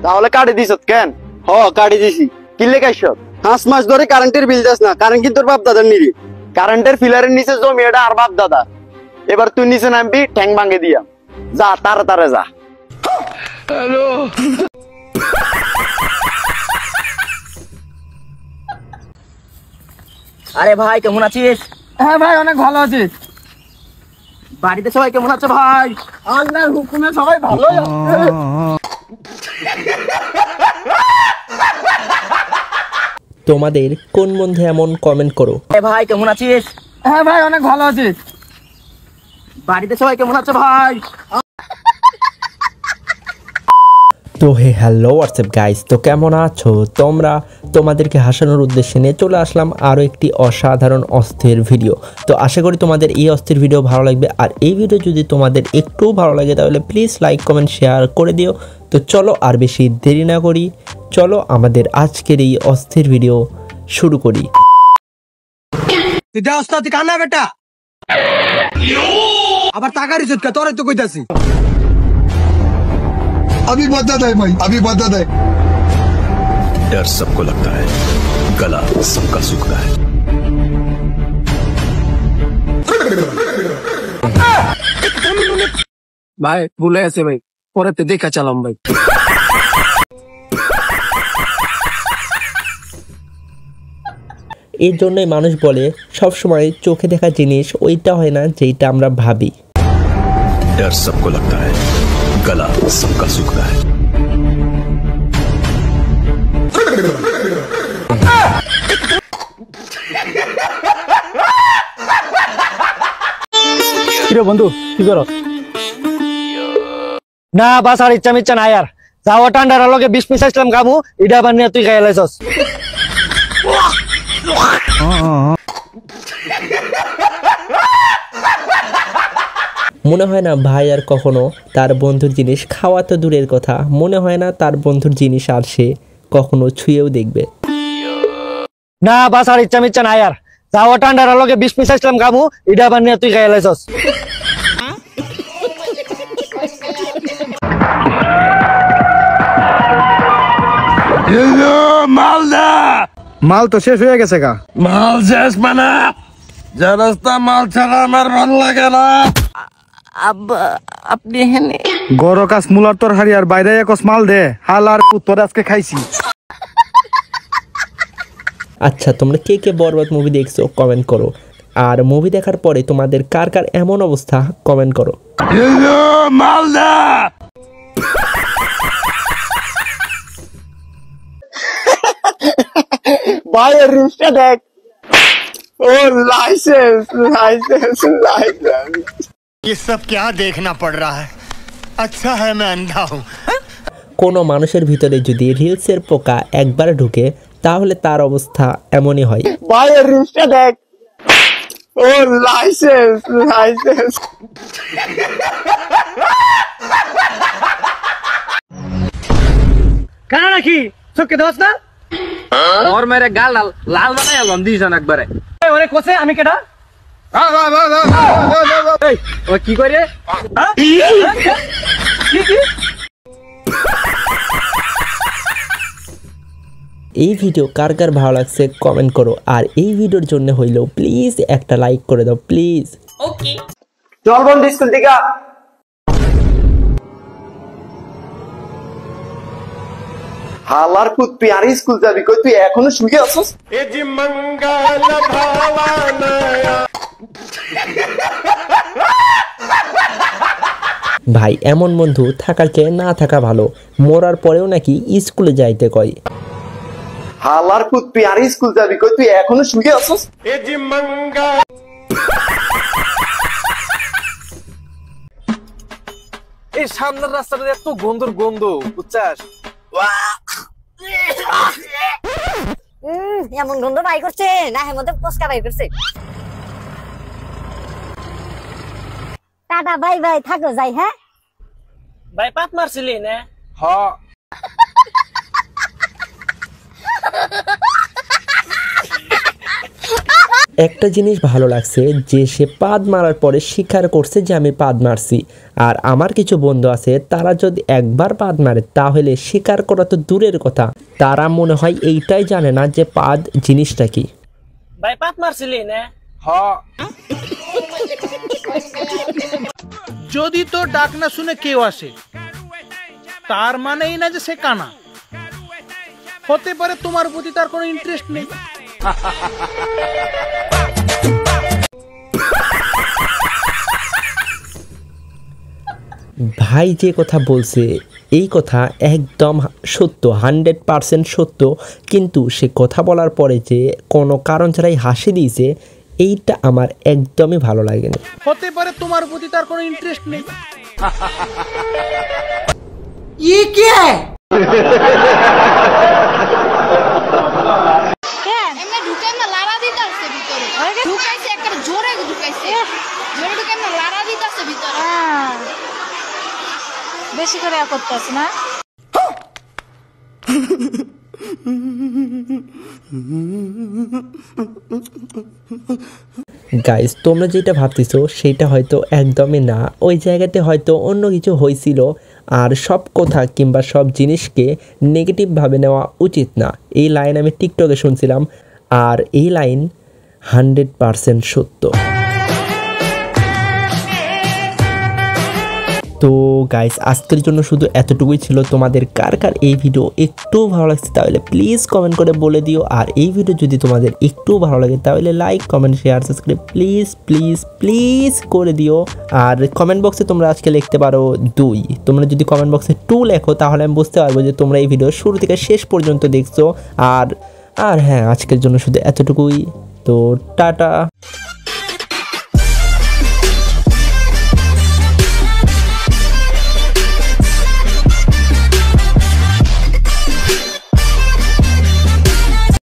তাহলে কাটে দিছত কেন? হ কাটি দিছি। কি লেখাইছ? 5 মাস ধরে কারেন্টের বিল দাস না, কারেন্ট কিন্তু তোর বাপ দাদার নিবি। কারেন্টের ফিলারের নিচে জমি, এটা আর বাপ দাদা। এবার তুই নিচে নামবি, ঠ্যাং ভাঙে দিয়া যা, তাড়াতাড়ি যা। হ্যালো, আরে ভাই কেমন আছিস? হ্যাঁ ভাই অনেক ভালো আছি। বাড়িতে সবাই কেমন আছে ভাই? আল্লাহর হুকুমে সবাই ভালো আছে। তোমাদের কোন বন্ধু এমন কমেন্ট করো? আরে ভাই কেমন আছিস? হ্যাঁ ভাই অনেক ভালো আছি। বাড়িতে সবাই কেমন আছে ভাই? তো হ্যালো হোয়াটসঅ্যাপ গাইস, তো কেমন আছো তোমরা? তোমাদেরকে হাসানোর উদ্দেশ্যে নিয়ে চলে আসলাম আরও একটি অসাধারণ অস্থির ভিডিও। তো আশা করি তোমাদের এই অস্থির ভিডিও ভালো লাগবে। আর এই ভিডিও যদি তোমাদের একটুও ভালো লাগে তাহলে প্লিজ লাইক কমেন্ট শেয়ার করে দিও। তো চলো আর বেশি দেরি না করি, চলো আমাদের আজকের এই অস্থির ভিডিও শুরু করি। তুই কান্না বেটা আবার টাকা রিসিট কে তোরে তো কইতাছি। अभी बता दे भाई, अभी बता दे। डर सबको लगता है, गला सबका सूखता है। ভাই ভুলে আছে ভাই, পরেতে দেখা চালাম ভাই। এর জন্যই মানুষ বলে সবসময় চোখে দেখা জিনিস ওইটা হয় না যেটা আমরা ভাবি। डर सबको लगता है, गला सबका सूखता है। কিরে বন্ধু কি করো? না বাস আর ইচ্ছা মিচ্ছা নাই আর, যাওয়া ঠান্ডার লগে 20 পিস আসলাম কামু, এটা আবার নিয়ে তুই খাই লাইছস। মনে হয় না ভাই আর কখনো তার বন্ধুর জিনিস খাওয়া তো দূরের কথা, মনে হয় না তার বন্ধুর জিনিস আর সে কখনো ছুঁয়েও দেখবে। না বাস আর ইচ্ছা মিচ্ছা নাই আর, যাওয়া ঠান্ডার লগে 20 পিস আসলাম কামু, এটা আবার নিয়ে তুই খাই লাইছস। मालदा মাল তো শেষ হয়ে গেছে গা। माल शेष माना যে রাস্তা মাল ছাড়া আমার ভালো লাগে না। আপনি এখানে? গরো কাজ মুলার তরকারি আর বাইরে একস মাল দে, হাল আর তোর আজকে খাইছি। আচ্ছা, তোমরা কে কে বরবাদ মুভি দেখছো কমেন্ট করো। আর মুভি দেখার পরে তোমাদের কার কার এমন অবস্থা কমেন্ট করো। मालदा ভাইয়ের রিস্কটা দেখ। ও লাইসেন্স লাইসেন্স লাইসেন্স। ये सब क्या देखना पड़ रहा है? अच्छा है मैं अंधा हूँ। কোনো মানুষের ভিতরে যদি রিলসের পোকা একবার ঢুকে তাহলে তার অবস্থা এমনই হয়। ভাইয়ের রিস্কটা দেখ। ও লাইসেন্স লাইসেন্স। কানা নাকি চোখে দোস না? ওর মেরে গাল লাল লাল বানাই আলম দিছন একবারে। ওরে কোসে আমি কেডা? এই ও কি করে? কি এই ভিডিও কার কার ভালো লাগছে কমেন্ট করো। আর এই ভিডিওর জন্য হইলেও প্লিজ একটা লাইক করে দাও প্লিজ। ওকে চল বন্ধু স্কুল থেকে। হালার পুত, তুই আর স্কুল যাবি কই? তুই এখনো শুয়ে আছিস? ए जी मंगल भावनाया। ভাই এমন বন্ধু থাকার চেয়ে না থাকা ভালো। মরার পরেও নাকি স্কুলে যাইতে কয়। হালার পুত, তুই আর স্কুল যাবি কই? তুই এখনো শুয়ে আছিস? ए जी मंगल এই সামনের রাস্তাটা এত গন্ধর গন্ধ বুঝছাস? এমন গন্ধ বাই করছে না, এর মধ্যে পস্কা বাই করছে। টাটা বাই বাই, থাকো যাই। হ্যাঁ ভাই পাত মারছিলি না? একটা জিনিস ভালো লাগছে যে সে পাদ মারার পরে স্বীকার করছে যে আমি পাদ মারছি। আর আমার কিছু বন্ধু আছে তারা যদি একবার পাদ মারে তাহলে স্বীকার করা তো দূরের কথা, তারা মনে হয় এইটাই জানে না যে পাদ জিনিসটা কি। ভাই পাত মারছিলি না? যদি তো ডাক না শুনে কেউ আসে তার মানে এই না যে সে কানা। হতে পারে তোমার প্রতি তার কোনো ইন্টারেস্ট নেই। ভাই যে কথা বলছে এই কথা একদম সত্য, 100% সত্য, কিন্তু সে কথা বলার পরে যে কোনো কারণ ছাড়াই হাসি দিয়েছে এইটা আমার একদমই ভালো লাগেনি। হতে পারে তোমার প্রতি তার কোনো ইন্টারেস্ট নেই। এমনি ঢুকে না লারা দিতে আসছে ভিতরে। ঢুকাইছে একটা জোরে ঢুকাইছে। জোরে ঢুকে না লারা দিতে আসছে ভিতরে। বেশি করে করতেছ না? গাইস তোমরা যেটা ভাবতেছো সেটা হয়তো একদমই না, ওই জায়গাতে হয়তো অন্য কিছু হয়েছিল। আর সব কথা কিংবা সব জিনিসকে নেগেটিভভাবে নেওয়া উচিত না। এই লাইন আমি টিকটকে শুনছিলাম আর এই লাইন 100% সত্য। তো গাইস আজকের জন্য শুধু এতটুকুই ছিল। তোমাদের কার কার এই ভিডিও একটু ভালো লাগছে তাহলে প্লিজ কমেন্ট করে বলে দিও। আর এই ভিডিও যদি তোমাদের একটু ভালো লাগে তাহলে like, comment, share, subscribe please please please করে দিও। আর কমেন্ট বক্সে তোমরা আজকে লিখতে পারো 2। তোমরা যদি কমেন্ট বক্সে 2 লেখো তাহলে আমি বুঝতে পারবো যে তোমরা এই ভিডিও শুরু থেকে শেষ পর্যন্ত দেখছো। আর হ্যাঁ, আজকের জন্য শুধু এতটুকুই। তো টাটা।